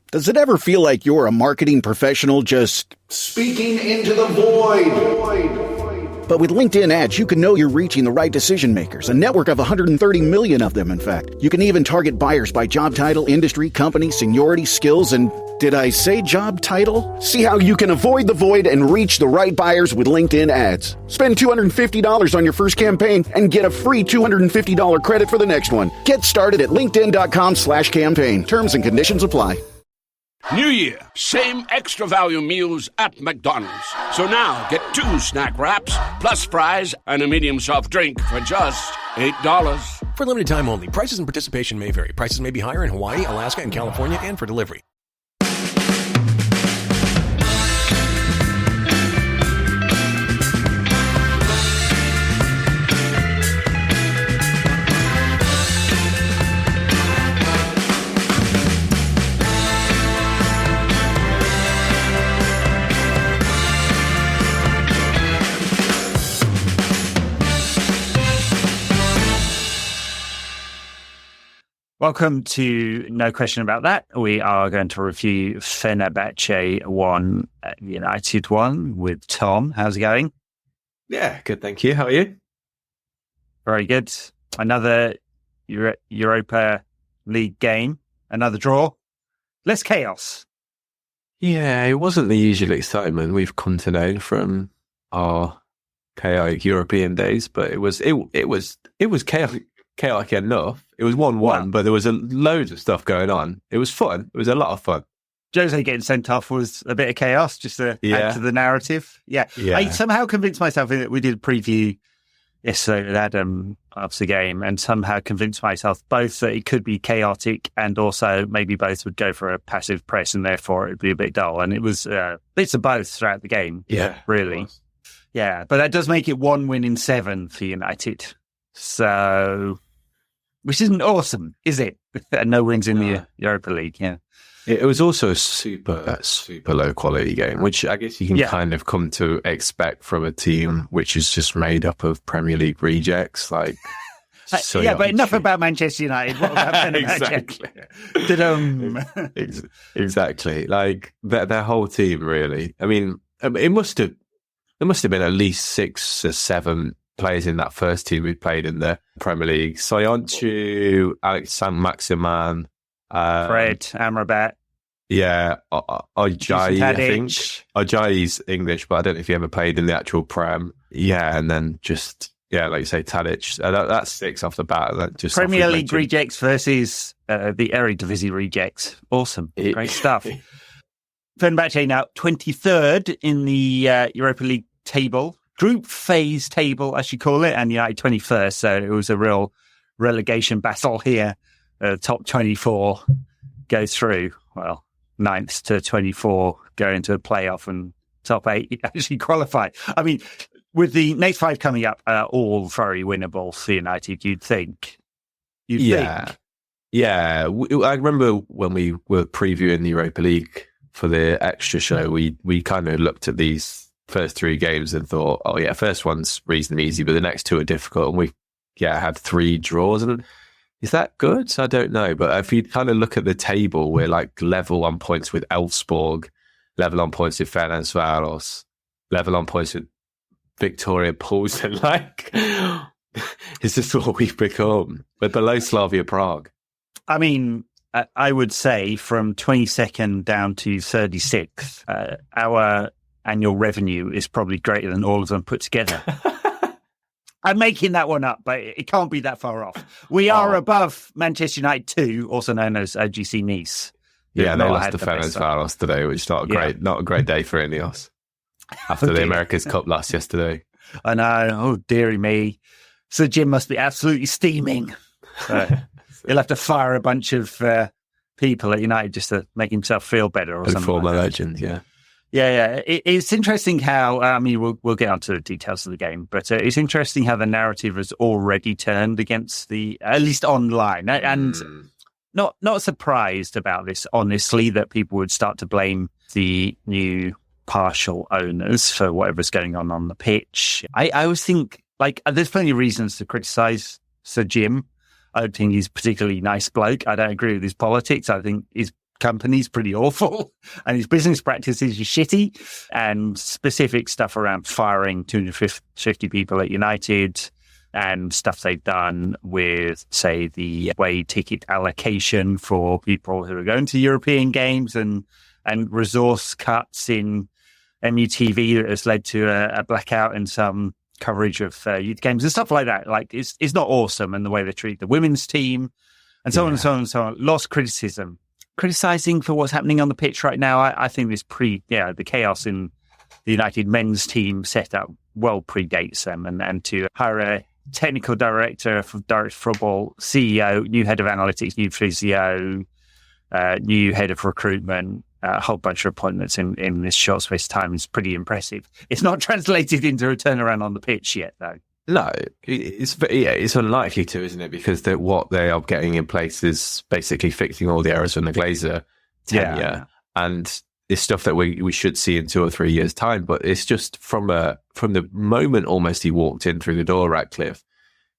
Does it ever feel like you're a marketing professional just speaking into the void? But with LinkedIn ads, you can know you're reaching the right decision makers, a network of 130 million of them, in fact. You can even target buyers by job title, industry, company, seniority, skills, and did I say job title? See how you can avoid the void and reach the right buyers with LinkedIn ads. Spend $250 on your first campaign and get a free $250 credit for the next one. Get started at linkedin.com/campaign. Terms and conditions apply. New Year, same extra value meals at McDonald's. So now get 2 snack wraps, plus fries, and a medium soft drink for just $8. For limited time only. Prices and participation may vary. Prices may be higher in Hawaii, Alaska, and California, and for delivery. Welcome to No Question About That. We are going to review Fenerbahce 1, United 1 with Tom. How's it going? Yeah, good, thank you. How are you? Very good. Another Europa League game, another draw. Less chaos. Yeah, it wasn't the usual excitement we've come to know from our chaotic European days, but it was chaotic enough. It was 1-1, but there was loads of stuff going on. It was fun. It was a lot of fun. Jose getting sent off was a bit of chaos, just to add to the narrative. Yeah. I somehow convinced myself that we did a preview yesterday with Adam after the game, and somehow convinced myself both that it could be chaotic and also maybe both would go for a passive press and therefore it'd be a bit dull. And it was bits of both throughout the game. Yeah. Really. Yeah. But that does make it 1 win in 7 for United. So... which isn't awesome, is it? No wins in the Europa League, yeah. It was also a super low quality game, which I guess you can kind of come to expect from a team which is just made up of Premier League rejects. Like, but enough about Manchester United. What about Fenerbahce? Exactly. Like their whole team, really. I mean, there must have been at least 6 or 7 players in that first team who played in the Premier League. Soyuncu, Alex Saint-Maximin, Fred, Amrabat. Yeah, Ajayi, I think. Ajayi's English, but I don't know if he ever played in the actual Prem. Yeah, and then just, like you say, Tadic. That's 6 off the bat. Just Premier League rejects versus the Eredivisie rejects. Awesome. Great stuff. Fenerbahce now 23rd in the Europa League table. Group phase table, I should call it, and United 21st. So it was a real relegation battle here. Top 24 go through. Well, 9th to 24 go into a playoff, and top 8 actually qualify. I mean, with the next 5 coming up, all very winnable for United, you'd think. Yeah. I remember when we were previewing the Europa League for the extra show, we kind of looked at these first 3 games and thought, first one's reasonably easy, but the next 2 are difficult. And we had 3 draws. And is that good? I don't know. But if you kind of look at the table, we're like level on points with Elfsborg, level on points with Ferencvaros, level on points with Victoria Plzen. Like, is this what we've become? We're below Slavia Prague. I mean, I would say from 22nd down to 36th, our annual revenue is probably greater than all of them put together. I'm making that one up, but it can't be that far off. We are above Manchester United 2, also known as OGC Nice. Yeah, they lost to Ferencvaros today, which is not a great day for Ineos after the America's Cup loss yesterday. I know. Oh, dearie me. So Jim must be absolutely steaming. He'll have to fire a bunch of people at United just to make himself feel better or something. Former legend, yeah. Yeah. It's interesting how, we'll get onto the details of the game, but it's interesting how the narrative has already turned against at least online. And not surprised about this, honestly, that people would start to blame the new partial owners for whatever's going on the pitch. I always think, there's plenty of reasons to criticise Sir Jim. I don't think he's a particularly nice bloke. I don't agree with his politics. I think he's company's pretty awful, and his business practices are shitty, and specific stuff around firing 250 people at United, and stuff they've done with, say, the away ticket allocation for people who are going to European games, and resource cuts in MUTV that has led to a blackout in some coverage of youth games and stuff like that. Like, it's not awesome, and the way they treat the women's team, and so on and so on and so on. Lost criticizing for what's happening on the pitch right now. I think this the chaos in the United men's team setup well predates them, and to hire a technical director for direct football, CEO, new head of analytics, new physio, new head of recruitment, a whole bunch of appointments in this short space of time is pretty impressive. It's not translated into a turnaround on the pitch yet, though. No, it's unlikely to, isn't it? Because what they are getting in place is basically fixing all the errors from the Glazer tenure, and it's stuff that we should see in 2 or 3 years' time. But it's just from the moment almost he walked in through the door, Ratcliffe,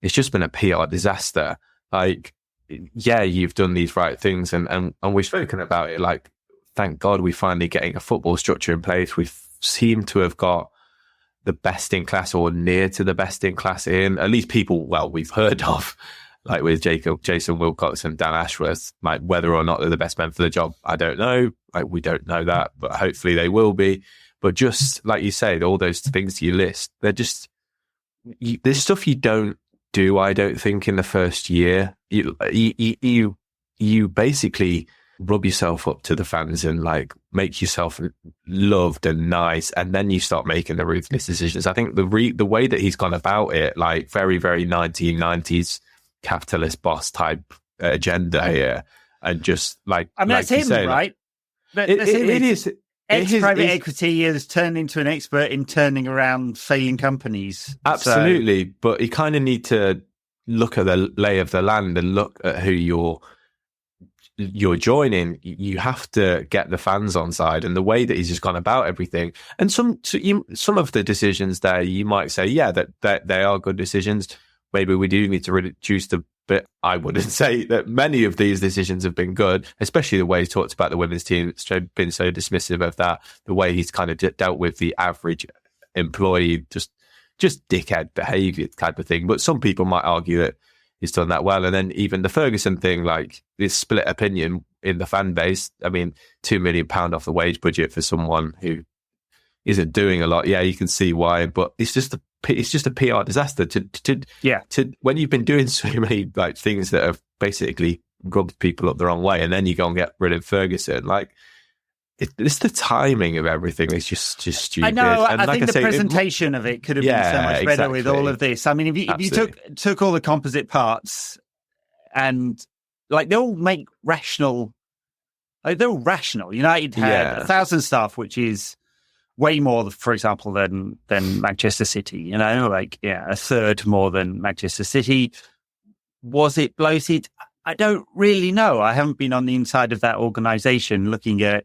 it's just been a PR disaster. Like, yeah, you've done these right things, and we've spoken about it. Like, thank God we're finally getting a football structure in place. We seem to have got the best in class, or near to the best in class, in at least people we've heard of, like with Jason Wilcox and Dan Ashworth. Like, whether or not they're the best men for the job, I don't know. Like, we don't know that, but hopefully they will be. But just like you say, all those things you list, they're just there's stuff you don't do, I don't think, in the first year. You basically rub yourself up to the fans and like make yourself loved and nice, and then you start making the ruthless decisions. I think the way that he's gone about it, like very, very 1990s capitalist boss type agenda here, and just like, I mean, like that's him, say, right? It is. Ex-private equity has turned into an expert in turning around failing companies. Absolutely, but you kind of need to look at the lay of the land and look at who you're joining. You have to get the fans on side, and the way that he's just gone about everything. And some of the decisions there, you might say, yeah, that they are good decisions. Maybe we do need to reduce the bit. I wouldn't say that many of these decisions have been good, especially the way he talked about the women's team. It's been so dismissive of that. The way he's kind of dealt with the average employee, just dickhead behaviour type of thing. But some people might argue that he's done that well. And then even the Ferguson thing, like, this split opinion in the fan base. I mean, £2 million off the wage budget for someone who isn't doing a lot. Yeah, you can see why, but it's just a PR disaster to when you've been doing so many like things that have basically rubbed people up the wrong way, and then you go and get rid of Ferguson. Like, it's the timing of everything. It's just stupid. I know. And I think the presentation of it could have been so much better with all of this. I mean, if you took all the composite parts and like they all make rational. Like, they're all rational. United had 1,000 staff, which is way more, for example, than Manchester City. You know, like, a third more than Manchester City. Was it bloated? I don't really know. I haven't been on the inside of that organisation looking at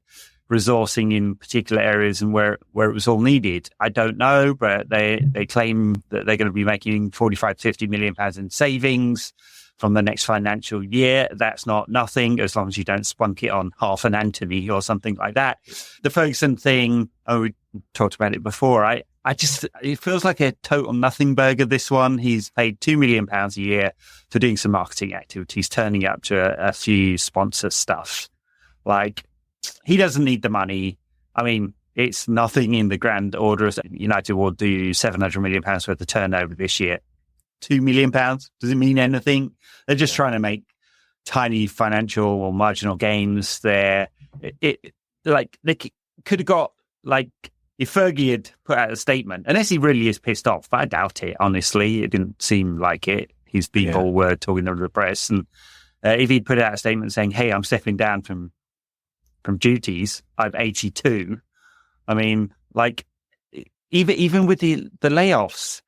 resourcing in particular areas and where it was all needed. I don't know, but they claim that they're going to be making 45 to 50 million pounds in savings from the next financial year. That's not nothing, as long as you don't spunk it on half an Anthony or something like that. The Ferguson thing, we talked about it before. It feels like a total nothing burger, this one. He's paid £2 million a year for doing some marketing activities, turning up to a few sponsor stuff. Like, he doesn't need the money. I mean, it's nothing in the grand order. United will do £700 million worth of turnover this year. £2 million, does it mean anything? They're just trying to make tiny financial or marginal gains there. Like, they could have got, like, if Fergie had put out a statement, unless he really is pissed off, but I doubt it, honestly. It didn't seem like it. His people were talking to the press. And if he'd put out a statement saying, hey, I'm stepping down from duties, I'm 82. I mean, like, even with the layoffs,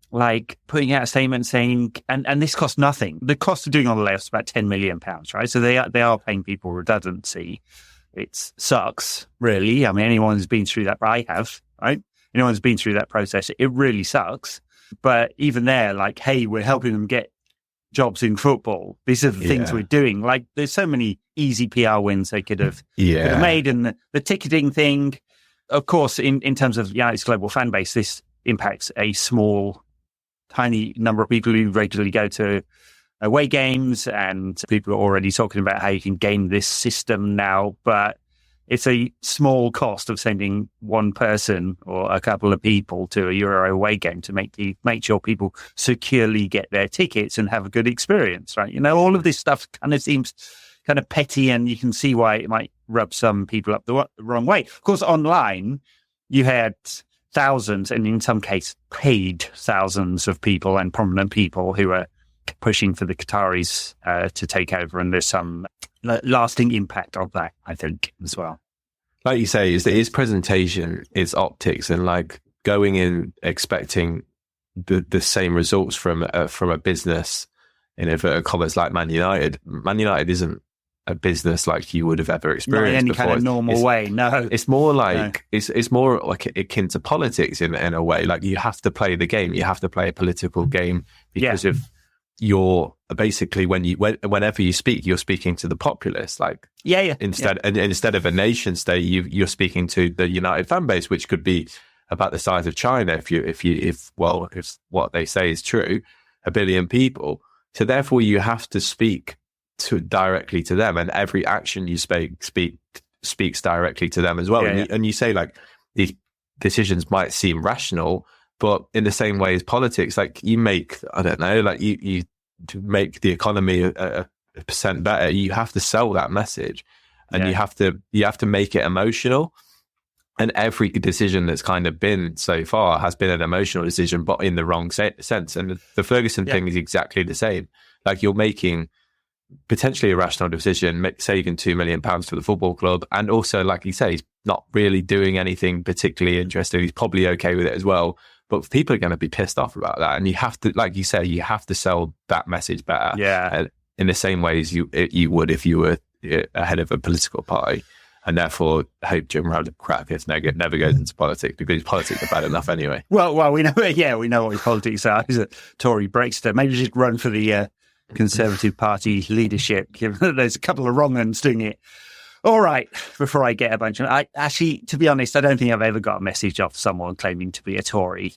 like putting out a statement saying, and this costs nothing. The cost of doing all the layoffs is about £10 million, right? So they are paying people redundancy. It sucks, really. I mean, anyone who's been through that, I have, right? Anyone who's been through that process, it really sucks. But even there, like, hey, we're helping them get jobs in football. These are the things we're doing. Like, there's so many easy PR wins they could have made. And the ticketing thing, of course, in terms of its global fan base, this impacts a small, tiny number of people who regularly go to away games, and people are already talking about how you can game this system now, but it's a small cost of sending one person or a couple of people to a Euro away game to make sure people securely get their tickets and have a good experience, right? All of this stuff kind of seems kind of petty, and you can see why it might rub some people up the wrong way. Of course, online, you had thousands, and in some cases, paid thousands of people and prominent people who are pushing for the Qataris to take over, and there's some lasting impact of that, I think, as well. Like you say, is presentation, is optics, and like going in expecting the same results from a business in inverted commas like Man United. Man United isn't a business like you would have ever experienced in any before. kind of normal way. No, it's more like it's more like akin to politics in a way. Like, you have to play the game, you have to play a political game because of you're basically whenever you speak, you're speaking to the populace. Like, instead of a nation state, you're speaking to the United fan base, which could be about the size of China if what they say is true, 1 billion people. So therefore, you have to speak directly to them, and every action you speaks directly to them as well. And you say, like, these decisions might seem rational, but in the same way as politics, like, you make, I don't know, like you to make the economy a percent better, you have to sell that message, and you have to make it emotional. And every decision that's kind of been so far has been an emotional decision, but in the wrong sense. And the Ferguson thing is exactly the same. Like, you're making potentially a rational decision, saving £2 million for the football club, and also, like you say, he's not really doing anything particularly interesting. He's probably okay with it as well. But people are going to be pissed off about that. And you have to, like you say, you have to sell that message better. Yeah. In the same way as you would if you were ahead of a political party. And therefore, I hope Jim Ratcliffe never goes into politics, because politics are bad enough anyway. Well, we know what his politics are. He's a Tory Brexiter. Maybe just run for the Conservative Party leadership, given that there's a couple of wrong uns doing it. All right, before I get a bunch of... Actually, to be honest, I don't think I've ever got a message off someone claiming to be a Tory.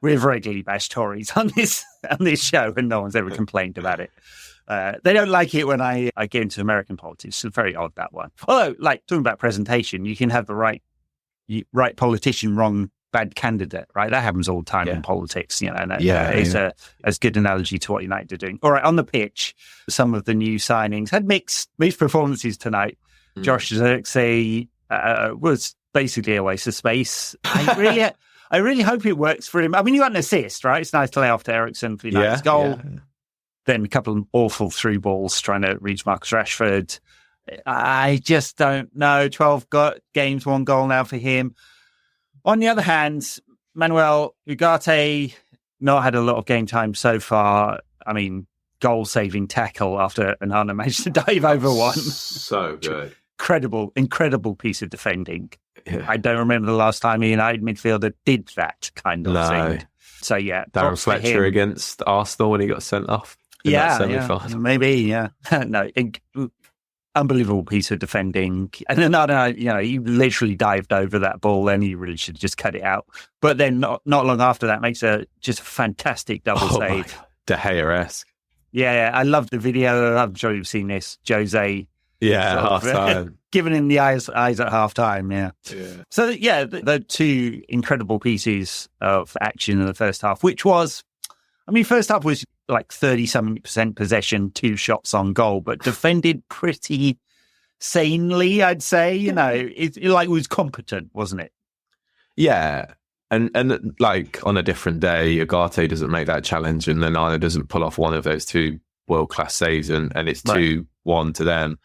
We've regularly bashed Tories on this show, and no one's ever complained about it. They don't like it when I get into American politics. It's very odd, that one. Although, like, talking about presentation, you can have the right politician, wrong bad candidate, right? That happens all the time in politics, and it's a good analogy to what United are doing. All right, on the pitch, some of the new signings had mixed performances tonight. Josh Zirkzee was basically a waste of space. I really hope it works for him. I mean, you got an assist, right? It's nice to lay off to Eriksen for United's goal. Yeah. Then a couple of awful through balls trying to reach Marcus Rashford. I just don't know. 12 games, 1 goal now for him. On the other hand, Manuel Ugarte not had a lot of game time so far. I mean, goal-saving tackle after Onana managed to dive over one. So good. Incredible piece of defending. Yeah. I don't remember the last time a United midfielder did that kind of thing. So, yeah. Darren Fletcher against Arsenal when he got sent off. Maybe. No, unbelievable piece of defending. And then, he literally dived over that ball, and he really should just cut it out. But then not long after that, makes just a fantastic double save. De Gea-esque. Yeah, I love the video. I'm sure you've seen this. Jose. Yeah, half time. Giving him the eyes at half time, yeah. So, the 2 incredible pieces of action in the first half, which was, first half was like 30-something% possession, 2 shots on goal, but defended pretty sanely, I'd say. It was competent, wasn't it? Yeah. And like on a different day, Ugarte doesn't make that challenge, and Onana doesn't pull off one of those 2 world-class saves, and it's 2-1 to them.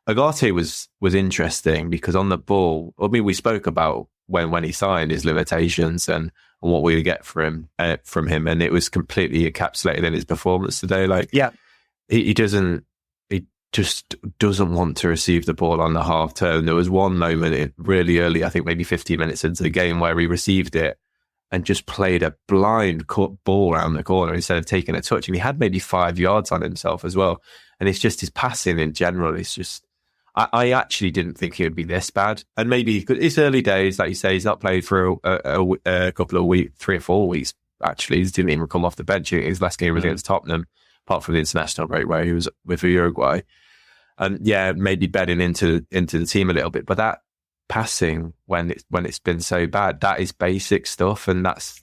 Ugarte was interesting because on the ball, we spoke about when he signed his limitations and what we would get from him, and it was completely encapsulated in his performance today. Like, he just doesn't want to receive the ball on the half turn. There was one moment really early, I think maybe 15 minutes into the game, where he received it and just played a blind ball around the corner instead of taking a touch. And he had maybe 5 yards on himself as well. And it's just his passing in general. It's just, I actually didn't think he would be this bad. And maybe it's early days, like you say, he's not played for a couple of weeks, 3 or 4 weeks, actually. He didn't even come off the bench. His last game was against Tottenham, apart from the international break where he was with Uruguay. And yeah, maybe bedding into the team a little bit. But that passing, when it's been so bad, that is basic stuff. And that's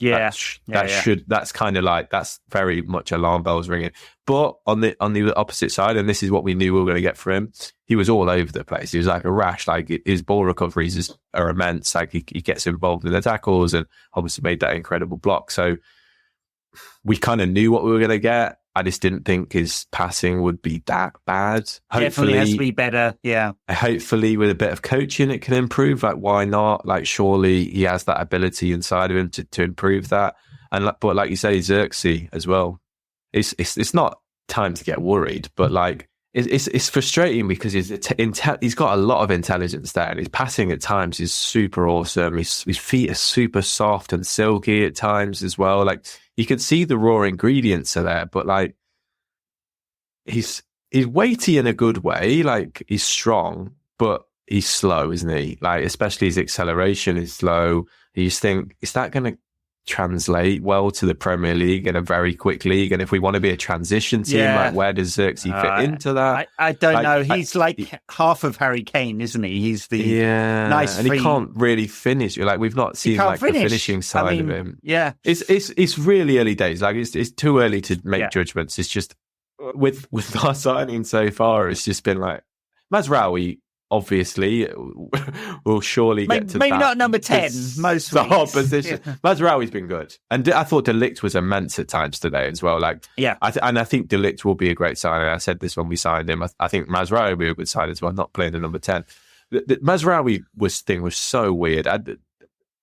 kind of like, that's very much alarm bells ringing. But on the opposite side, and this is what we knew we were going to get from him, he was all over the place. He was like a rash. Like, his ball recoveries are immense. Like, he gets involved in the tackles and obviously made that incredible block. So we kind of knew what we were going to get. I just didn't think his passing would be that bad. Definitely has to be better. Yeah. Hopefully with a bit of coaching, it can improve. Like, why not? Like, surely he has that ability inside of him to improve that. But like you say, Xerxes as well. It's not time to get worried, but like, it's frustrating because he's got a lot of intelligence there, and his passing at times is super awesome. His feet are super soft and silky at times as well. Like, you can see the raw ingredients are there, but like, he's weighty in a good way. Like, he's strong, but he's slow, isn't he? Like, especially his acceleration is slow. You just think, is that going to translate well to the Premier League in a very quick league? And if we want to be a transition team, like, where does Xerxes fit into that? I don't know. He's half of Harry Kane, isn't he? He's the nice, and he can't really finish. Like, we've not seen like the finishing side of him. Yeah, it's really early days. Like, it's too early to make judgments. It's just with our signing so far, it's just been like Mazraoui. Obviously, will surely get to maybe that. Not number 10 most the weeks. whole position. Yeah. Mazraoui's been good, and I thought De Ligt was immense at times today as well. Like, I think De Ligt will be a great signing. I said this when we signed him. I think Mazraoui will be a good sign as well. Not playing the number 10. The Mazraoui thing was so weird.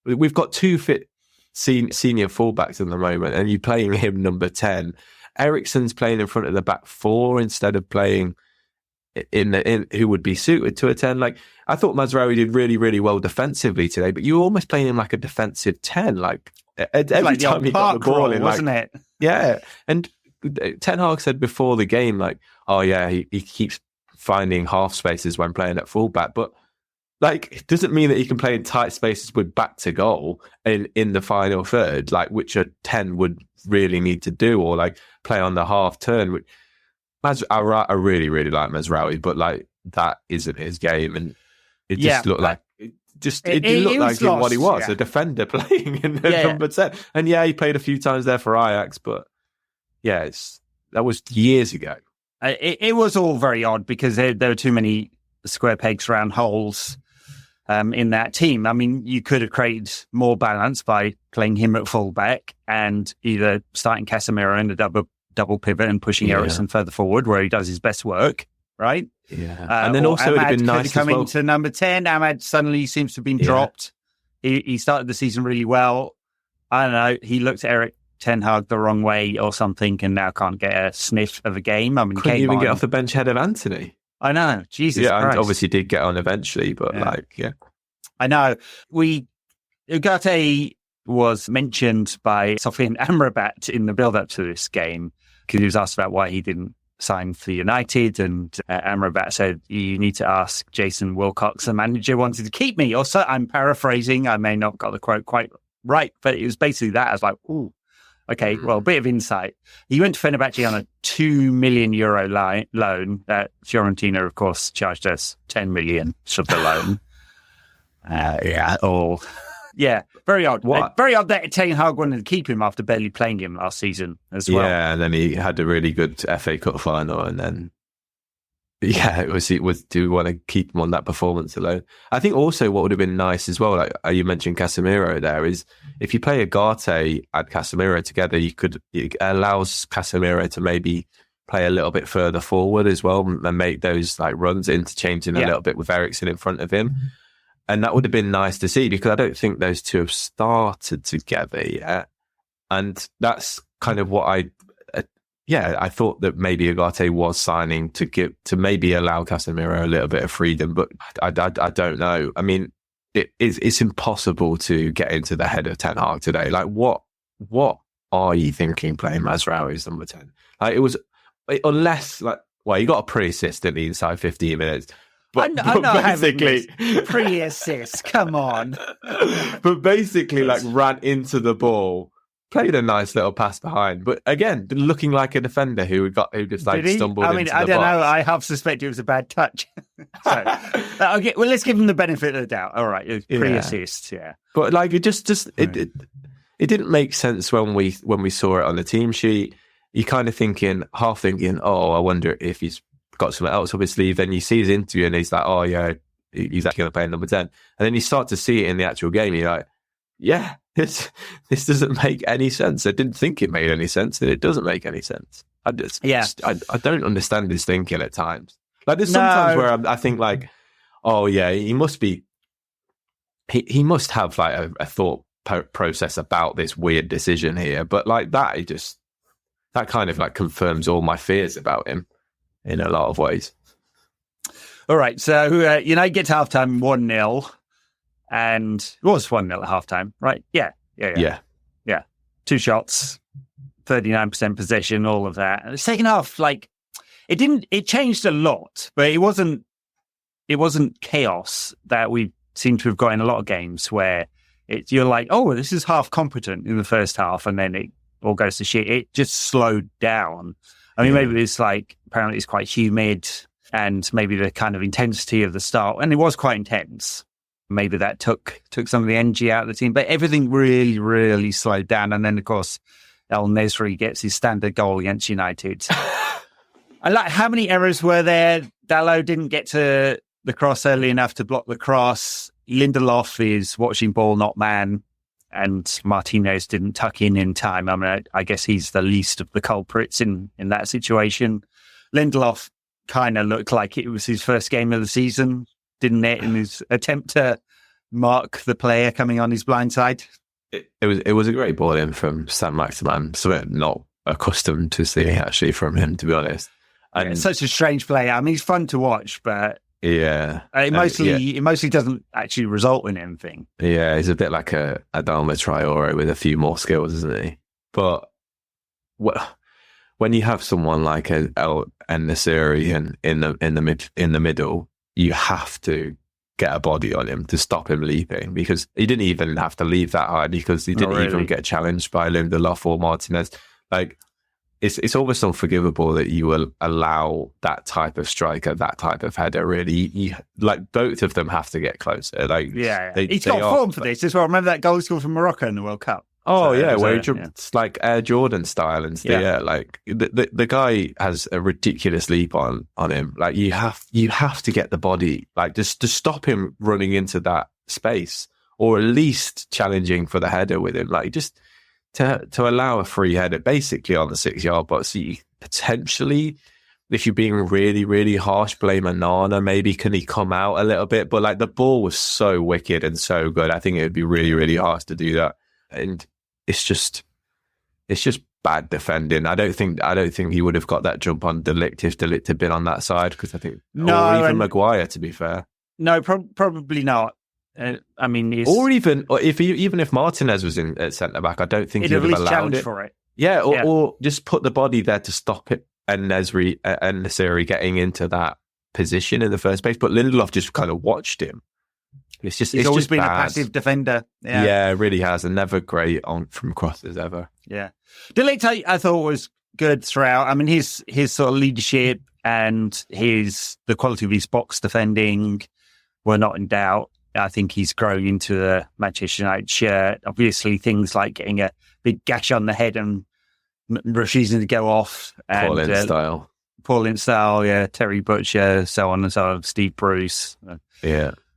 We've got 2 fit senior fullbacks at the moment, and you're playing him number 10. Eriksen's playing in front of the back 4 instead of playing in who would be suited to a 10. Like, I thought Mazraoui did really, really well defensively today, but you were almost playing him like a defensive 10. Like, every time he got the ball in, wasn't it? Yeah. And Ten Hag said before the game, like, oh yeah, he keeps finding half spaces when playing at fullback, but like, it doesn't mean that he can play in tight spaces with back to goal in the final third, like, which a 10 would really need to do, or like play on the half turn, which I really, really like Mazraoui, but like, that isn't his game, and it just looked like it looked like what he was, a defender playing in the number 10. And he played a few times there for Ajax, but that was years ago. It was all very odd because there were too many square pegs round holes in that team. I mean, you could have created more balance by playing him at fullback and either starting Casemiro in a double pivot and pushing Eriksen further forward where he does his best work, right? Yeah. And then also it'd have been nice coming as well to number 10. Ahmad suddenly seems to have been dropped. He started the season really well. I don't know. He looked at Erik Ten Hag the wrong way or something and now can't get a sniff of a game. I mean, couldn't even get off the bench ahead of Anthony. I know. Jesus Christ. And obviously did get on eventually, but I know. Ugarte was mentioned by Sofian Amrabat in the build-up to this game because he was asked about why he didn't sign for United, and Amrabat said, you need to ask Jason Wilcox, the manager wanted to keep me. Also, I'm paraphrasing, I may not got the quote quite right, but it was basically that. I was like, ooh, okay, well, a bit of insight. He went to Fenerbahce on a €2 million loan. Fiorentina, of course, charged us 10 million for the loan. Very odd. Very odd that Ten Hag wanted to keep him after barely playing him last season as well. Yeah, and then he had a really good FA Cup final, and then it was do we want to keep him on that performance alone? I think also what would have been nice as well, like you mentioned Casemiro there, is if you play Ugarte and Casemiro together, it allows Casemiro to maybe play a little bit further forward as well and make those like runs, interchanging a little bit with Eriksen in front of him. And that would have been nice to see because I don't think those two have started together yet. And that's kind of what I thought that maybe Ugarte was signing to maybe allow Casemiro a little bit of freedom, but I don't know. I mean, it's impossible to get into the head of Ten Hag today. Like, what are you thinking playing Mazraoui as number 10? Like, unless, like, well, he got a pre-assist in the inside 15 minutes. But I'm not basically pre-assist. Come on. But basically, like, ran into the ball, played a nice little pass behind. But again, looking like a defender who just like stumbled into the box. I don't know. I half suspect it was a bad touch. Okay, well, let's give him the benefit of the doubt. All right, it was pre-assist, yeah. But like, it it didn't make sense when we saw it on the team sheet. You're kind of half thinking, oh, I wonder if he's got something else up his sleeve. Then you see his interview and he's like, oh yeah, he's actually going to play number 10. And then you start to see it in the actual game. You're like, yeah, this doesn't make any sense. I didn't think it made any sense, and it doesn't make any sense. I don't understand his thinking at times. Like, there's sometimes where I think like, oh yeah, he must have like a thought process about this weird decision here. But like that kind of like confirms all my fears about him in a lot of ways. All right, so get to halftime 1-0, and it was 1-0 at halftime, right? Yeah. 2 shots, 39% possession, all of that. And the second half, like, it changed a lot, but it wasn't chaos that we seem to have got in a lot of games where you're like, oh, this is half competent in the first half, and then it all goes to shit. It just slowed down. I mean, maybe it's like, apparently it's quite humid, and maybe the kind of intensity of the start, and it was quite intense. Maybe that took some of the energy out of the team, but everything really, really slowed down. And then, of course, El Nesri gets his standard goal against United. I like, how many errors were there? Dalot didn't get to the cross early enough to block the cross. Lindelof is watching ball, not man. And Martinez didn't tuck in time. I mean, I guess he's the least of the culprits in that situation. Lindelof kind of looked like it was his first game of the season, didn't it, in his attempt to mark the player coming on his blind side? It was a great ball in from San Maximan, something not accustomed to seeing actually from him, to be honest. And such a strange player. I mean, he's fun to watch, but it mostly doesn't actually result in anything. Yeah, he's a bit like a Adama Traore with a few more skills, isn't he? But when you have someone like El Nesiri in the middle, you have to get a body on him to stop him leaping, because he didn't even have to leave that hard, because he didn't even get challenged by Lindelof or Martinez. Like, it's almost unforgivable that you will allow that type of striker, that type of header. Really, like, both of them have to get closer. Like, he's got form for this as well. Remember that goal he scored from Morocco in the World Cup? Oh, so, where he jumped like Air Jordan style into the air. Like, the guy has a ridiculous leap on him. Like, you have to get the body, like, just to stop him running into that space, or at least challenging for the header with him. Like, just to allow a free header basically on the 6-yard box. So you potentially, if you're being really, really harsh, blame Onana. Maybe can he come out a little bit? But like, the ball was so wicked and so good. I think it would be really, really harsh to do that. And it's just bad defending. I don't think he would have got that jump on De Ligt if De Ligt had been on that side, because I think, or even Maguire, to be fair. No, probably not. I mean, or if Martinez was in at centre back, I don't think he would have allowed it. For it. Yeah, or just put the body there to stop it, and Nesiri getting into that position in the first place. But Lindelof just kind of watched him. He's always just been bad. A passive defender. Yeah, it really has, and never great on from crosses ever. Yeah, De Ligt, I thought was good throughout. I mean, his sort of leadership and the quality of his box defending were not in doubt. I think he's grown into the Manchester United shirt. Obviously, things like getting a big gash on the head and refusing to go off. Paul Ince style, yeah. Terry Butcher, so on and so on. Steve Bruce.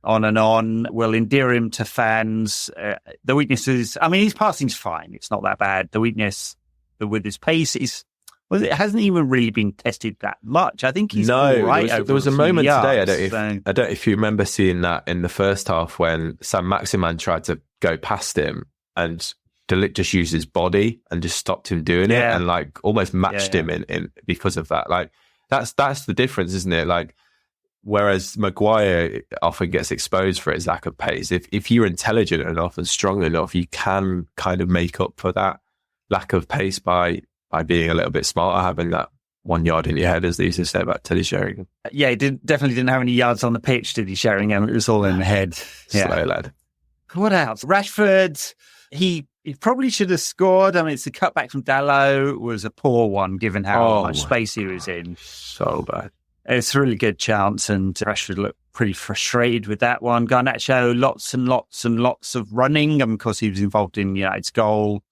On and on, will endear him to fans. The weaknesses, I mean, his passing's fine. It's not that bad. The weakness with his pace it hasn't even really been tested that much. I think he's all right. There was a moment today, I don't know if you remember seeing that in the first half, when San Maximan tried to go past him and De Ligt just used his body and just stopped him doing it, and like almost matched him in because of that. Like, that's the difference, isn't it? Like, Whereas Maguire often gets exposed for his lack of pace. If you're intelligent enough and strong enough, you can kind of make up for that lack of pace by being a little bit smarter, having that 1 yard in your head, as they used to say about Teddy Sheringham. Yeah, he definitely didn't have any yards on the pitch, did he, Sheringham? It was all in the head. Yeah. Slow lad. What else? Rashford, he probably should have scored. I mean, it's a cutback from Dalot. It was a poor one, given how much space he was in. So bad. It's a really good chance, and Rashford looked pretty frustrated with that one. Garnacho, lots and lots and lots of running. Of course, he was involved in United's goal.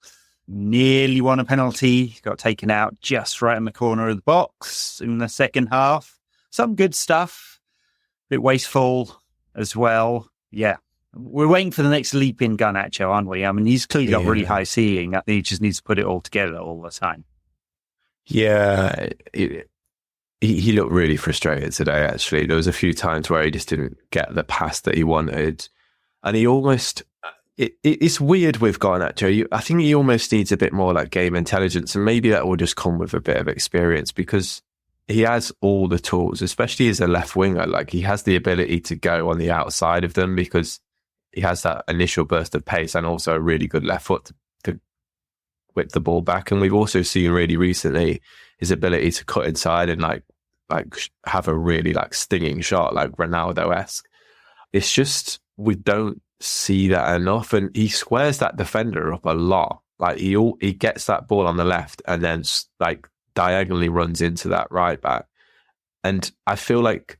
Nearly won a penalty. Got taken out just right in the corner of the box in the second half. Some good stuff. A bit wasteful as well. Yeah. We're waiting for the next leap in Garnacho, aren't we? I mean, he's clearly got really high seeing. I think he just needs to put it all together all the time. Yeah. He looked really frustrated today, actually. There was a few times where he just didn't get the pass that he wanted. And he almost... It's weird with Garnacho. I think he almost needs a bit more like game intelligence, and maybe that will just come with a bit of experience, because he has all the tools, especially as a left winger. Like, he has the ability to go on the outside of them because he has that initial burst of pace and also a really good left foot to whip the ball back. And we've also seen really recently his ability to cut inside and like have a really like stinging shot, like Ronaldo-esque. It's just, we don't see that enough, and he squares that defender up a lot. Like, he gets that ball on the left and then like diagonally runs into that right back. And I feel like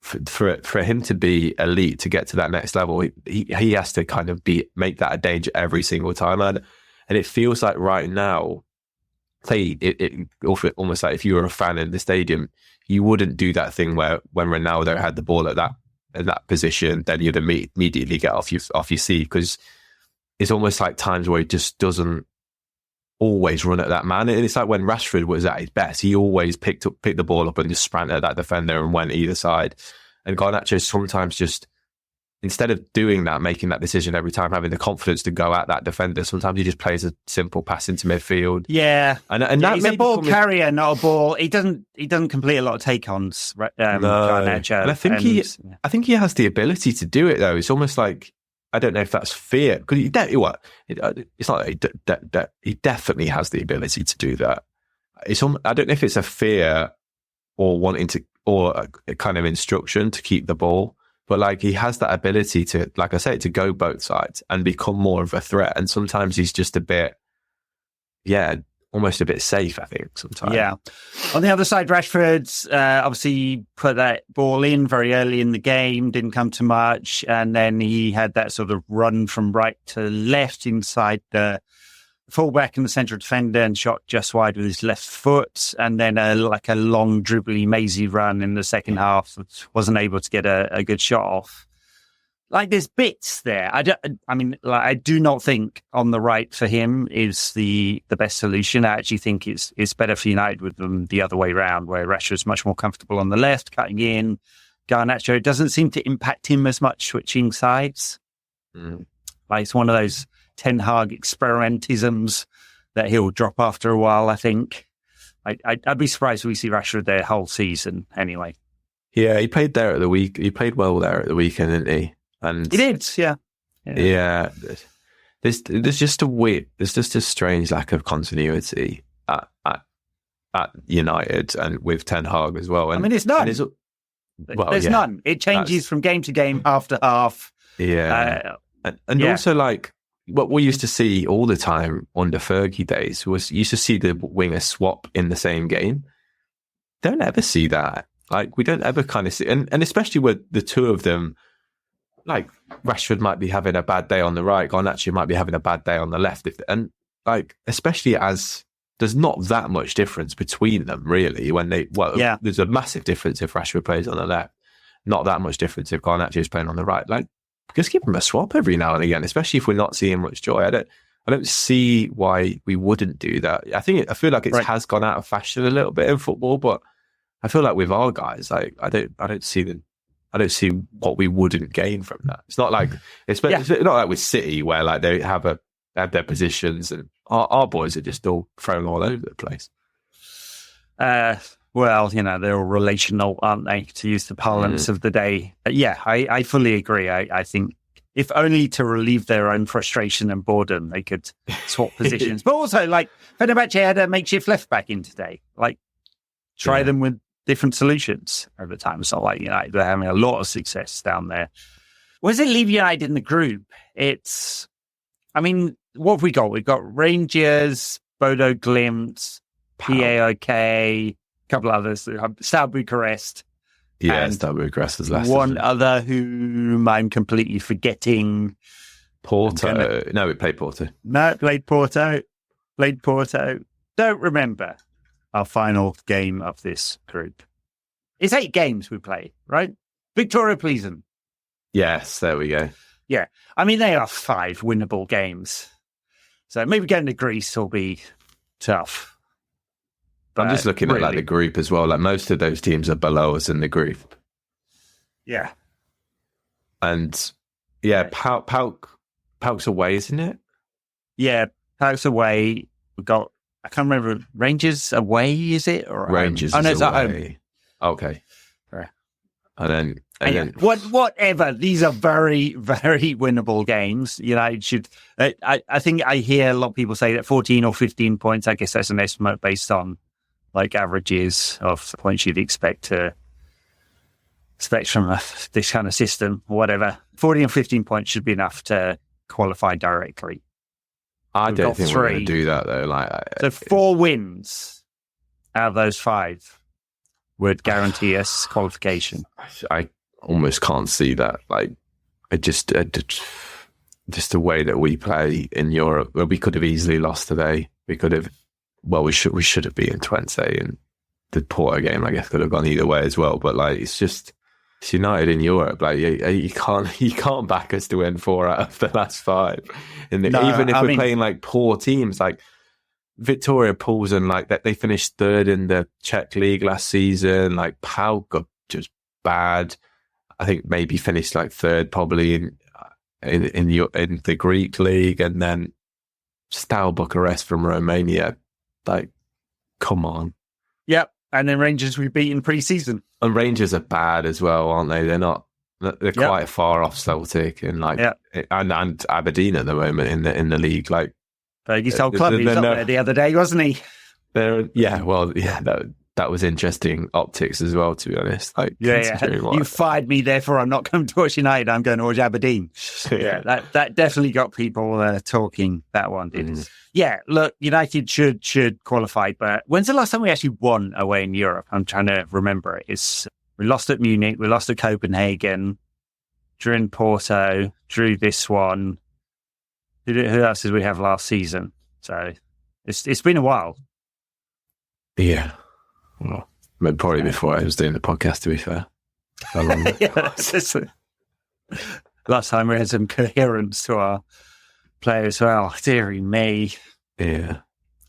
for him to be elite, to get to that next level, he has to kind of make that a danger every single time. And it feels like right now, it almost like if you were a fan in the stadium, you wouldn't do that thing where when Ronaldo had the ball in that position, then you'd immediately get off your seat, because it's almost like times where he just doesn't always run at that man. And it's like when Rashford was at his best, he always picked the ball up and just sprinted at that defender and went either side. And Garnacho sometimes just, instead of doing that, making that decision every time, having the confidence to go at that defender, sometimes he just plays a simple pass into midfield. Yeah, and he's a ball carrier, not a ball. He doesn't complete a lot of take-ons. Garnacho, and I think he has the ability to do it though. It's almost like, I don't know if that's fear, because it's not like he definitely has the ability to do that. I don't know if it's a fear or wanting to, or a kind of instruction to keep the ball. But like, he has that ability to, like I say, to go both sides and become more of a threat. And sometimes he's just a bit, almost a bit safe, I think, sometimes. Yeah. On the other side, Rashford obviously put that ball in very early in the game, didn't come to much. And then he had that sort of run from right to left inside the fullback and the central defender and shot just wide with his left foot. And then a long dribbly, mazy run in the second half. Wasn't able to get a good shot off. Like, there's bits there. I do not think on the right for him is the best solution. I actually think it's better for United with them the other way around, where Rashford's much more comfortable on the left, cutting in. Garnacho doesn't seem to impact him as much switching sides. Like, it's one of those Ten Hag experimentisms that he'll drop after a while, I think. I'd be surprised if we see Rashford there whole season anyway. Yeah, he played there at the week. He played well there at the weekend, didn't he? And he did, yeah. There's just a strange lack of continuity at United and with Ten Hag as well. And, there's none. There's none. It changes from game to game, half to half. Yeah. Also, like, what we used to see all the time under Fergie days was, you used to see the winger swap in the same game. Don't ever see that. Like, we don't ever kind of see, and especially with the two of them, like, Rashford might be having a bad day on the right, Garnacho might be having a bad day on the left. Especially as there's not that much difference between them, really, there's a massive difference if Rashford plays on the left. Not that much difference if Garnacho is playing on the right. Like, just give him a swap every now and again, especially if we're not seeing much joy. I don't see why we wouldn't do that. I feel like it has gone out of fashion a little bit in football, but I feel like with our guys, like, I don't see what we wouldn't gain from that. It's not like it's not like with City, where like they have their positions, and our boys are just all thrown all over the place. Well, they're all relational, aren't they, to use the parlance of the day. I fully agree. I think if only to relieve their own frustration and boredom, they could swap positions. But also, Fenerbahce had a makeshift left back in today. Try them with different solutions over time. It's not like United, they're having a lot of success down there. Where does it leave United in the group? What have we got? We've got Rangers, Bodo Glimt, PAOK, a couple others, Steaua Bucharest. Yeah, Steaua Bucharest is last. One other whom I'm completely forgetting. Porto. No, we played Porto. No, played Porto. Don't remember our final game of this group. It's 8 games we play, right? Victoria Pleasant. Yes, there we go. Yeah. They are 5 winnable games. So maybe going to Greece will be tough. But I'm just looking at the group as well. Most of those teams are below us in the group. Yeah. And PAOK's away, isn't it? Yeah, PAOK's away. We've got, I can't remember, Rangers away, is it? Or Rangers is it's at home. Okay. Right. And then whatever. These are very, very winnable games. United should. I think I hear a lot of people say that 14 or 15 points. I guess that's an estimate based on averages of points you'd expect from this kind of system or whatever. 14 or 15 points should be enough to qualify directly. I don't think we're going to do that though. So 4 wins out of those 5 would guarantee us qualification. I almost can't see that. Just the way that we play in Europe, we could have easily lost today. We could have. Well, we should have beaten Twente, and the Porto game, I guess, could have gone either way as well. But it's United in Europe. You can't back us to win 4 out of the last 5. Even if we're playing poor teams, Victoria pulls and that they finished 3rd in the Czech league last season. PAOK got just bad. I think maybe finished 3rd probably in the Greek league, and then Steaua Bucharest from Romania. Come on. Yep. And then Rangers we beat in pre-season. And Rangers are bad as well, aren't they? They're not. They're quite far off Celtic and and Aberdeen at the moment in the league. Fergie's whole club. He was up there the other day, wasn't he? That was interesting optics as well, to be honest. You fired me, therefore I'm not coming to watch United. I'm going to watch Aberdeen. That definitely got people talking. That one did. Yeah, look, United should qualify, but when's the last time we actually won away in Europe? I'm trying to remember it. We lost at Munich, we lost at Copenhagen, drew in Porto, drew this one. Who else did we have last season? So it's been a while. Yeah. Well, probably before I was doing the podcast, to be fair. Last time we had some coherence to our play as well. Deary me. Yeah.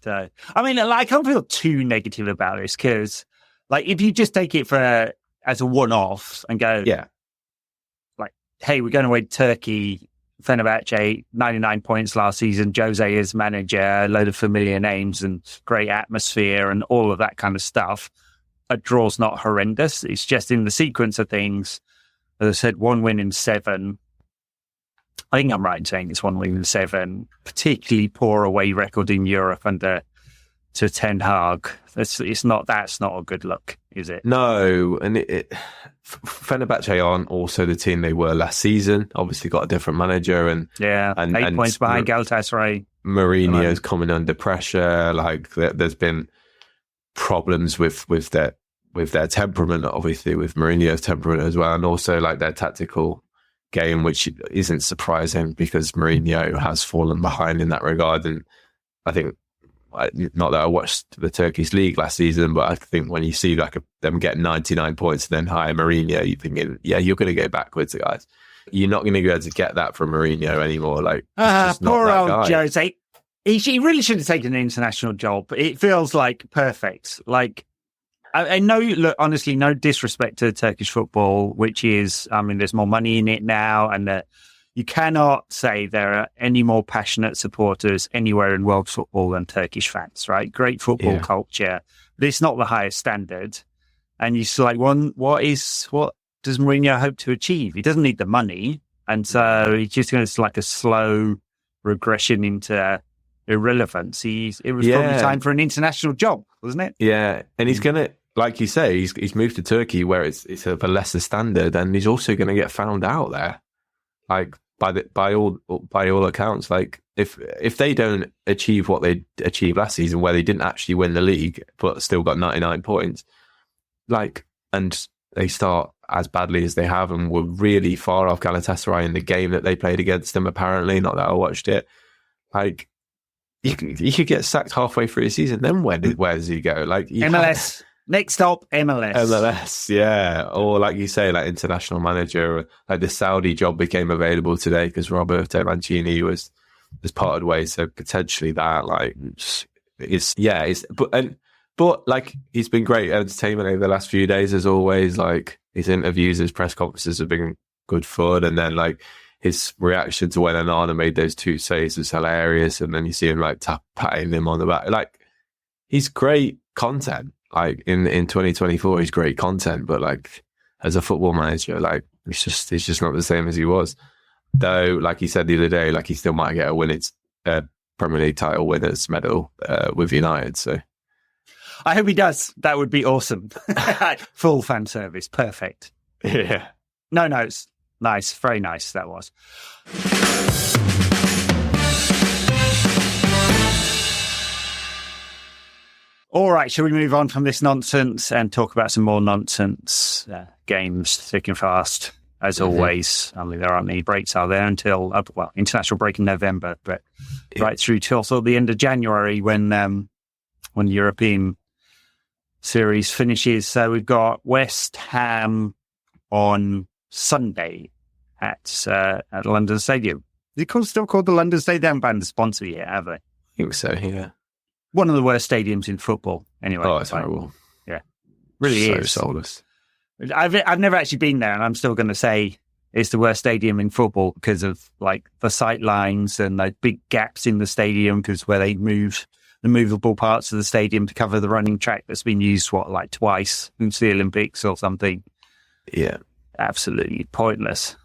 So, I can't feel too negative about this because, if you just take it as a one-off and go, hey, we're going away to Turkey, Fenerbahce, 99 points last season, Jose is manager, a load of familiar names and great atmosphere and all of that kind of stuff. A draw's not horrendous. It's just in the sequence of things, as I said, 1 win in 7. I think I'm right in saying it's 1 win in 7. Particularly poor away record in Europe under to Ten Hag. That's not a good look, is it? No, and Fenerbahce aren't also the team they were last season. Obviously, got a different manager and 8 points behind Galatasaray. Mourinho's coming under pressure. There's been problems with their temperament, obviously with Mourinho's temperament as well, and also their tactical game, which isn't surprising because Mourinho has fallen behind in that regard. And I think, not that I watched the Turkish league last season, but I think when you see them get 99 points and then hire Mourinho, you're thinking, you're going to go backwards, guys. You're not going to be able to get that from Mourinho anymore. Poor old Jose. He really should have taken an international job. It feels perfect. I know, look, honestly, no disrespect to Turkish football, which is, there's more money in it now, and you cannot say there are any more passionate supporters anywhere in world football than Turkish fans, right? Great football culture, but it's not the highest standard. And you like, what does Mourinho hope to achieve? He doesn't need the money. And so he's just going to like a slow regression into irrelevance. It was probably time for an international job, wasn't it? Yeah. And he's going to, like you say, he's moved to Turkey where it's of a lesser standard, and he's also going to get found out there. Like by all accounts, like if they don't achieve what they achieved last season, where they didn't actually win the league but still got 99 points, like, and they start as badly as they have and were really far off Galatasaray in the game that they played against them, apparently, not that I watched it, like you could get sacked halfway through the season. Then where does he go? Like MLS. Next stop, MLS. MLS, yeah. Or like you say, like international manager, like the Saudi job became available today because Roberto Mancini was parted ways. So potentially that, like, but like he's been great entertainment over the last few days, as always. Like his interviews, his press conferences have been good fun, and then like his reaction to when Onana made those 2 saves was hilarious. And then you see him like patting him on the back. Like he's great content. Like in 2024, he's great content, but like as a football manager, like he's just not the same as he was. Though, like he said the other day, like he still might get a Premier League title winners medal with United. So I hope he does. That would be awesome. Full fan service, perfect. Yeah. No, it's nice, very nice. That was. All right, shall we move on from this nonsense and talk about some more nonsense games, thick and fast, as always. I mean, there aren't any breaks, are there, until, international break in November, but right through till sort of the end of January when the European series finishes. So we've got West Ham on Sunday at London Stadium. Is it still called the London Stadium? They haven't banned the sponsor yet, have they? I think so, yeah. One of the worst stadiums in football, anyway. Oh, it's horrible. Yeah, really so is. soulless. I've never actually been there, and I'm still going to say it's the worst stadium in football because of like the sight lines and like big gaps in the stadium because where they move the movable parts of the stadium to cover the running track that's been used twice since the Olympics or something. Yeah, absolutely pointless.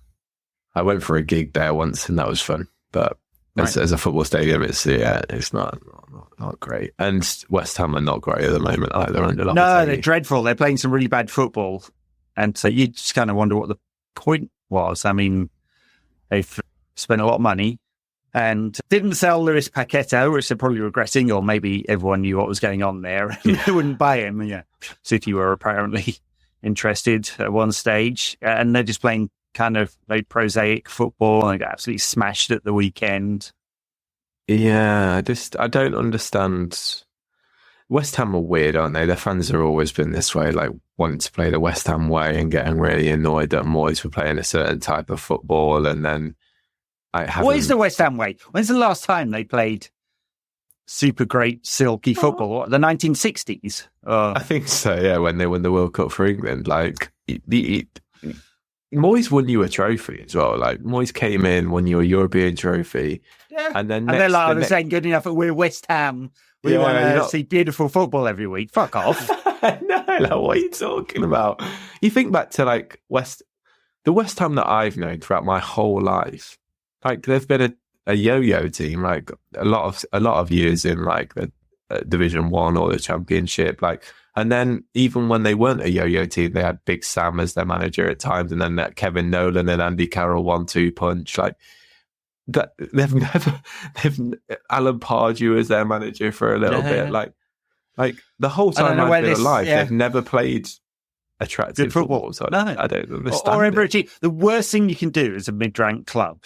I went for a gig there once, and that was fun, but. As a football stadium, it's not great. And West Ham are not great at the moment either. No, they're dreadful. They're playing some really bad football. And so you just kind of wonder what the point was. I mean, they've spent a lot of money and didn't sell Luis Paqueta, which they're probably regretting, or maybe everyone knew what was going on there and they wouldn't buy him. Yeah, City were apparently interested at one stage, and they're just playing kind of like prosaic football and got absolutely smashed at the weekend. Yeah, I don't understand. West Ham are weird, aren't they? Their fans have always been this way, like wanting to play the West Ham way and getting really annoyed at Moyes for playing a certain type of football. And then what is the West Ham way? When's the last time they played super great silky football? What, the 1960s? I think so, yeah, when they won the World Cup for England. Like Moyes won you a trophy as well. Like Moyes came in, won you a European trophy, and then they're like, this ain't good enough. We're West Ham. We want to see beautiful football every week. Fuck off. No, like, what are you talking about? You think back to like the West Ham that I've known throughout my whole life. Like they've been a yo-yo team, like a lot of years in like the Division 1 or the Championship, like. And then even when they weren't a yo-yo team, they had Big Sam as their manager at times, and then that Kevin Nolan and Andy Carroll 1-2 punch. Like that, they've Alan Pardew as their manager for a little bit. Like the whole time I've been alive, they've never played attractive football. So no. I don't understand. The worst thing you can do as a mid-ranked club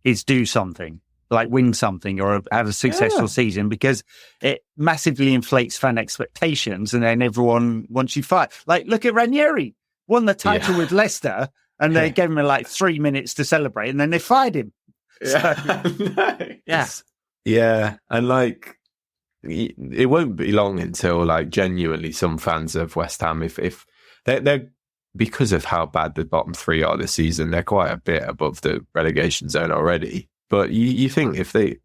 is do something. Like win something or have a successful season, because it massively inflates fan expectations, and then everyone wants you fired. Like, look at Ranieri, won the title with Leicester, and they gave him like 3 minutes to celebrate, and then they fired him. Yeah, and like it won't be long until like genuinely some fans of West Ham, if they're because of how bad the bottom three are this season, they're quite a bit above the relegation zone already. But you think if they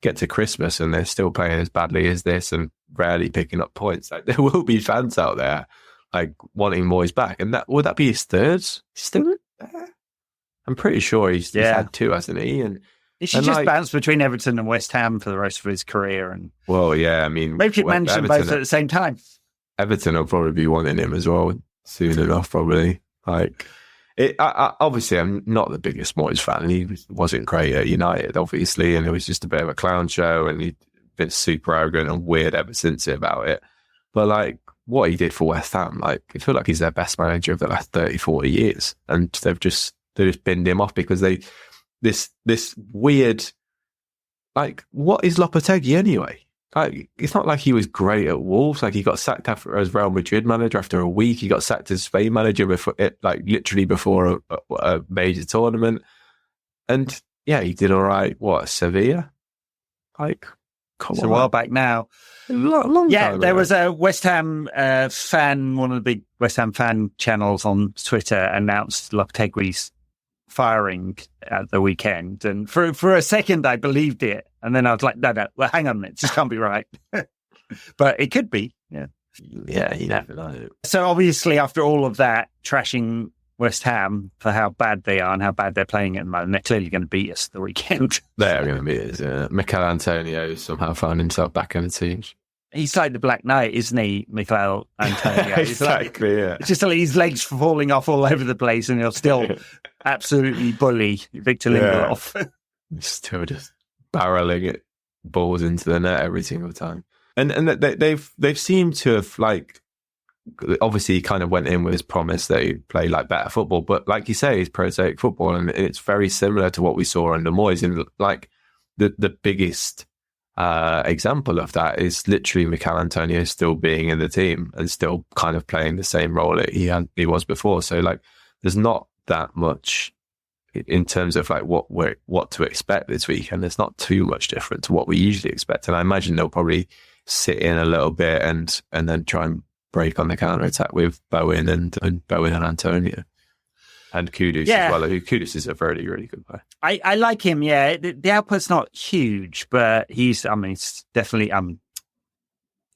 get to Christmas and they're still playing as badly as this and rarely picking up points. Like, there will be fans out there like wanting Moyes back, and would that be his third stint there? I'm pretty sure he's had 2, hasn't he? And he should just bounce between Everton and West Ham for the rest of his career. And well, yeah, I mean, maybe he'd manage them both at the same time. Everton will probably be wanting him as well soon enough, probably. Like, obviously, I'm not the biggest Moyes fan. He wasn't great at United, obviously, and it was just a bit of a clown show, and he'd been super arrogant and weird ever since about it. But like, what he did for West Ham, like, I feel like he's their best manager of the last 30, 40 years, and they've just binned him off because this weird, like, what is Lopetegui anyway? Like, it's not like he was great at Wolves. Like, he got sacked as Real Madrid manager after a week. He got sacked as Spain manager literally before a major tournament. And yeah, he did all right. What, Sevilla? Like, come on. A while back now. Long time there ago. was a West Ham fan, one of the big West Ham fan channels on Twitter announced Lopetegui's firing at the weekend, and for a second I believed it, and then I was like, no, well, hang on a minute, this can't be right. But it could be. Yeah, you never know. So obviously, after all of that, trashing West Ham for how bad they are and how bad they're playing at the moment, they're clearly going to beat us the weekend. They're going to beat us. Mikel Antonio somehow found himself back in the team. He's like the Black Knight, isn't he, Mikel Antonio? Exactly, yeah. It's just like his legs falling off all over the place, and he'll still absolutely bully Victor Lindelof. Still just barreling it balls into the net every single time. And they've seemed to have, like, obviously he kind of went in with his promise that he'd play like better football, but like you say, it's prosaic football, and it's very similar to what we saw under Moyes. And like the biggest example of that is literally Mikel Antonio still being in the team and still kind of playing the same role that he was before. So like, there's not that much in terms of like what to expect this week, and there's not too much different to what we usually expect. And I imagine they'll probably sit in a little bit and then try and break on the counter attack with Bowen and Bowen and Antonio. And Kudus as well. Kudus is a very, really good player. I like him, yeah. The output's not huge, but it's definitely,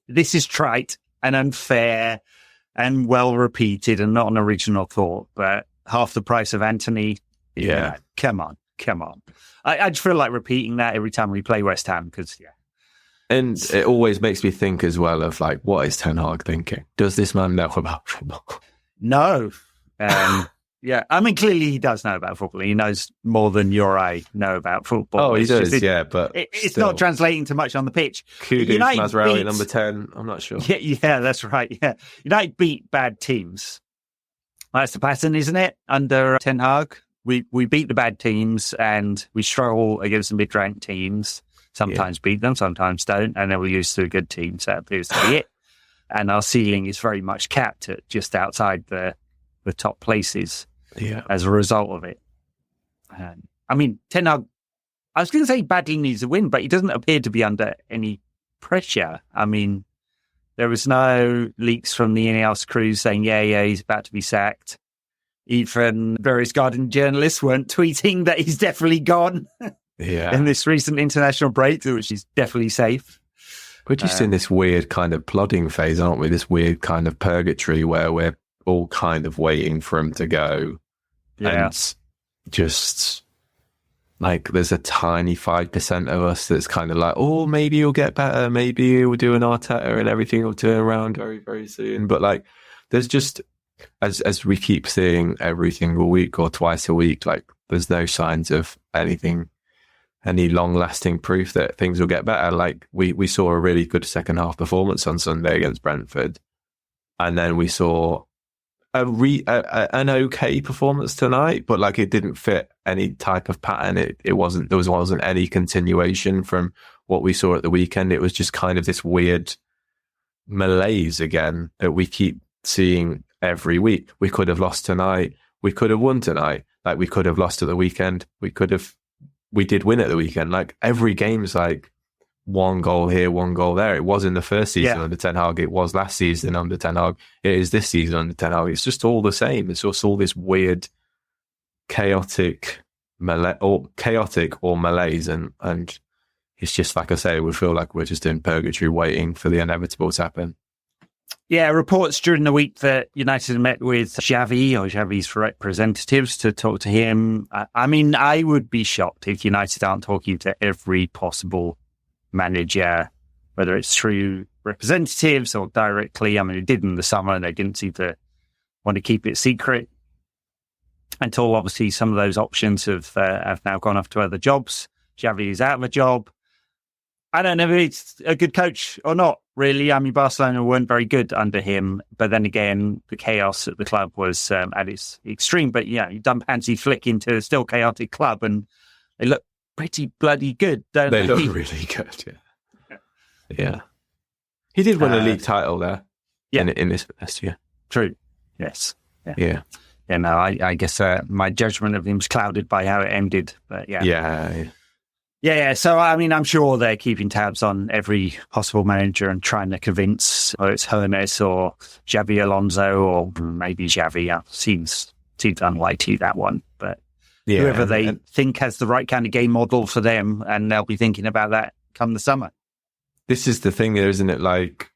this is trite and unfair and well repeated and not an original thought, but half the price of Anthony. Yeah. Come on. I just feel like repeating that every time we play West Ham because, yeah. And it always makes me think as well of like, what is Ten Hag thinking? Does this man know about football? No. Yeah, I mean, clearly he does know about football. He knows more than you or I know about football. Oh, he does, but it's not translating to much on the pitch. Kudus, Mazraoui, number 10, I'm not sure. Yeah, that's right, yeah. United beat bad teams. That's the pattern, isn't it? Under Ten Hag, we beat the bad teams and we struggle against the mid-ranked teams. Sometimes beat them, sometimes don't, and then we use the good teams. That appears to be it. And our ceiling is very much capped at just outside the top places as a result of it. I mean, Ten Hag, I was going to say badly needs a win, but he doesn't appear to be under any pressure. I mean, there was no leaks from the Ineos crew saying, he's about to be sacked. Even various Guardian journalists weren't tweeting that he's definitely gone in this recent international break, which is definitely safe. We're just in this weird kind of plodding phase, aren't we? This weird kind of purgatory where we're all kind of waiting for him to go. And just like there's a tiny 5% of us that's kind of like, oh, maybe he'll get better. Maybe he'll do an Arteta and everything will turn around very, very soon. But like, there's just, as we keep seeing every single week or twice a week, like there's no signs of anything, any long-lasting proof that things will get better. Like we saw a really good second half performance on Sunday against Brentford, and then we saw an okay performance tonight, but like it didn't fit any type of pattern. There wasn't any continuation from what we saw at the weekend. It was just kind of this weird malaise again that we keep seeing every week. We could have lost tonight. We could have won tonight. Like we could have lost at the weekend. We did win at the weekend. Like every game's like one goal here, one goal there. It was in the first season under Ten Hag. It was last season under Ten Hag. It is this season under Ten Hag. It's just all the same. It's just all this weird, chaotic or malaise. And it's just, like I say, we feel like we're just in purgatory waiting for the inevitable to happen. Yeah, reports during the week that United met with Xavi's representatives to talk to him. I mean, I would be shocked if United aren't talking to every possible manager, whether it's through representatives or directly. I mean, it did in the summer and they didn't seem to want to keep it secret until obviously some of those options have now gone off to other jobs. Xavi is out of a job. I don't know if he's a good coach or not, really. I mean, Barcelona weren't very good under him, but then again, the chaos at the club was at its extreme. But yeah, you dump Hansi Flick into a still chaotic club and they look pretty bloody good, don't they? They look really good, yeah. He did win a league title there in this first year. True, yes. Yeah. Yeah, no, I guess my judgment of him was clouded by how it ended, but Yeah, so I mean, I'm sure they're keeping tabs on every possible manager and trying to convince, whether it's Hermes or Xabi Alonso or maybe Xavi. Seems unlikely, that one. But whoever they think has the right kind of game model for them, and they'll be thinking about that come the summer. This is the thing, there, isn't it? Like,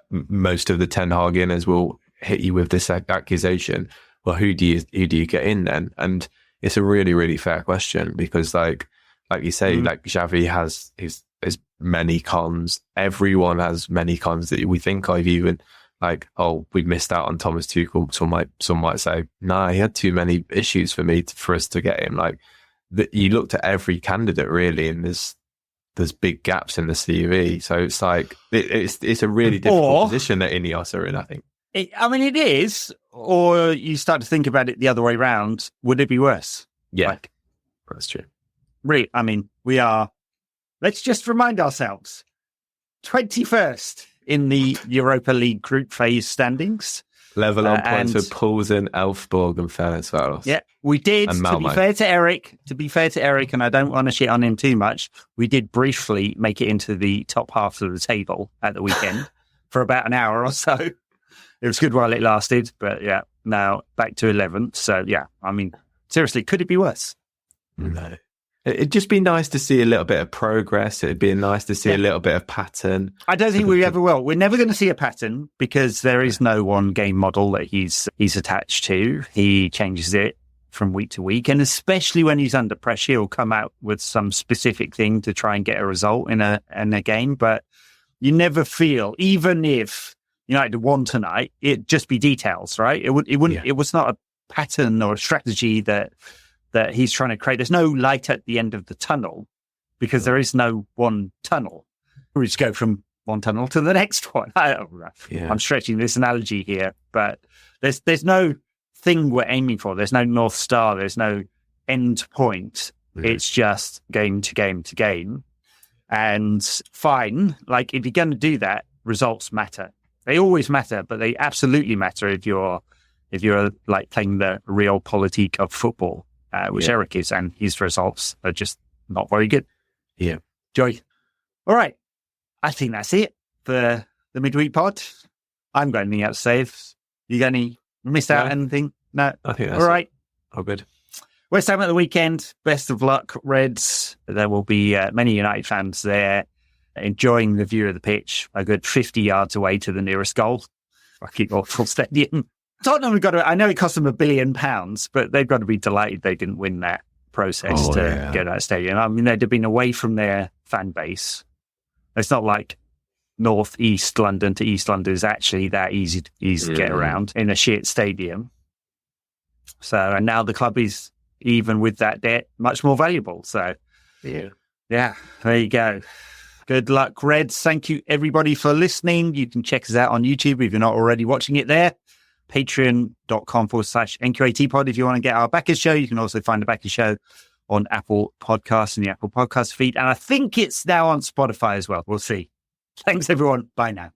most of the Ten Hagianers will hit you with this accusation. Well, who do you get in then? And it's a really, really fair question because, like you say, like Xavi has his many cons. Everyone has many cons that we think of. Even like, oh, we missed out on Thomas Tuchel. Some might say, nah, he had too many issues for us to get him. Like, you looked at every candidate really, and there's big gaps in the CV. So it's like it's a really difficult position that Ineos are in, I think. It is, or you start to think about it the other way around. Would it be worse? Yeah, that's true. Really, I mean, we are, let's just remind ourselves, 21st in the Europa League group phase standings. Level on points with Poulsen, Elfsborg and Ferencváros. Yeah, we did, to be fair to Erik, and I don't want to shit on him too much, we did briefly make it into the top half of the table at the weekend for about an hour or so. It was good while it lasted, but yeah, now back to 11th. So yeah, I mean, seriously, could it be worse? No. It'd just be nice to see a little bit of progress. It'd be nice to see a little bit of pattern. I don't think we ever will. We're never going to see a pattern because there is no one game model that he's attached to. He changes it from week to week, and especially when he's under pressure, he'll come out with some specific thing to try and get a result in a game. But you never feel, even if United won tonight, it'd just be details, right? It wouldn't. It was not a pattern or a strategy that he's trying to create. There's no light at the end of the tunnel because there is no one tunnel. We just go from one tunnel to the next one. I'm stretching this analogy here, but there's no thing we're aiming for. There's no North Star. There's no end point. It's just game to game to game. And fine, like if you're going to do that, results matter. They always matter, but they absolutely matter if you're like playing the real politique of football, which Erik is, and his results are just not very good. Yeah. Joy. All right. I think that's it for the midweek pod. I'm going to out save. You got any missed out anything? No. I think that's all right. Oh, good. West Ham at the weekend. Best of luck, Reds. There will be many United fans there, enjoying the view of the pitch, a good 50 yards away to the nearest goal. Fucking awful stadium. Tottenham have got to, I know it cost them £1 billion, but they've got to be delighted they didn't win that process to get that stadium. I mean, they'd have been away from their fan base. It's not like North East London to East London is actually that easy to get around in a shit stadium. So, and now the club is, even with that debt, much more valuable. So, yeah, there you go. Good luck, Reds. Thank you, everybody, for listening. You can check us out on YouTube if you're not already watching it there. Patreon.com/NQATpod if you want to get our Backers show. You can also find the Backers show on Apple Podcasts and the Apple Podcast feed. And I think it's now on Spotify as well. We'll see. Thanks, everyone. Bye now.